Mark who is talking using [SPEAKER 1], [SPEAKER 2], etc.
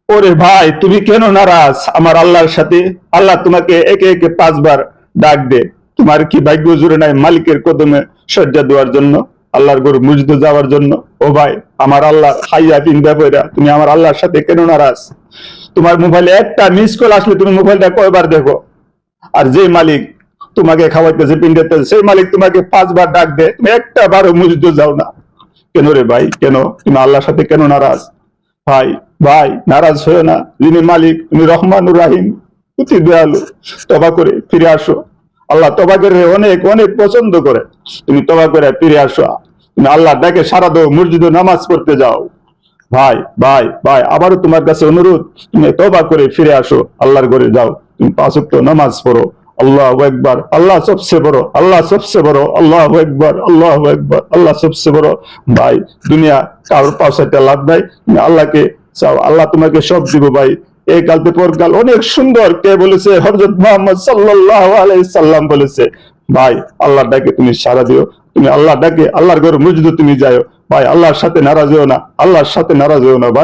[SPEAKER 1] ওরে ভাই, তুমি কেন নারাজ আমার আল্লাহর সাথে? আল্লাহ তোমাকে একে একে 5 বার ডাক দে। তোমার কি ভাগ্য জুড়ে নাই মালিকের কদমে সজ্জা দেওয়ার জন্য, আল্লাহর গরু মসজিদে যাওয়ার জন্য? ও ভাই, আমার আল্লাহ হাইয়া পিন ব্যাপারা, তুমি আমার আল্লাহর সাথে কেন নারাজ? তোমার মোবাইলে একটা মিস কল আসলে তুমি মোবাইলটা কয়বার দেখো? আর যে মালিক তোমাকে খাওয়াইতেছে পিন্ডাতে, সেই মালিক তোমাকে 5 বার ডাক দে, তুমি একটা বারো মসজিদে যাও না কেন? রে ভাই, কেন তুমি আল্লাহর সাথে কেন নারাজ? ভাই, ভাই নারাজ হয়েও না। যিনি মালিক, তুমি রহমানুর রাহিম, অতি দয়ালু। তবা করে ফিরে আসো। আল্লাহ তবা করে অনেক অনেক পছন্দ করে। তুমি তবা করে ফিরে আসো। তুমি আল্লাহ ডাকে সারা দাও, মসজিদে নামাজ পড়তে যাও। ভাই, ভাই, ভাই, আবারও তোমার কাছে অনুরোধ, তুমি তবা করে ফিরে আসো, আল্লাহর ঘরে যাও, তুমি 5 ওয়াক্ত নামাজ পড়ো। আল্লাহ একবার, আল্লাহ সবচেয়ে বড়, আল্লাহ সবচেয়ে বড়, আল্লাহ একবার, আল্লাহ একবার, আল্লাহ সবচেয়ে বড়। ভাই, দুনিয়া কারোর পাশে একটা লাভ নাই, তুমি আল্লাহকে চাও, আল্লাহ তোমাকে সব দিব ভাই। এই কালতে পরকাল অনেক সুন্দর। কে বলেছে? হযরত মুহাম্মদ সাল্লাল্লাহু আলাইহি সাল্লাম বলেছে। ভাই, আল্লাহ ডাকে তুমি সাড়া দিও। তুমি আল্লাহ ডাকে আল্লাহর ঘরে মসজিদে তুমি যাও। ভাই, আল্লাহর সাথে নারাজ হও না, আল্লাহর সাথে নারাজ হও না ভাই।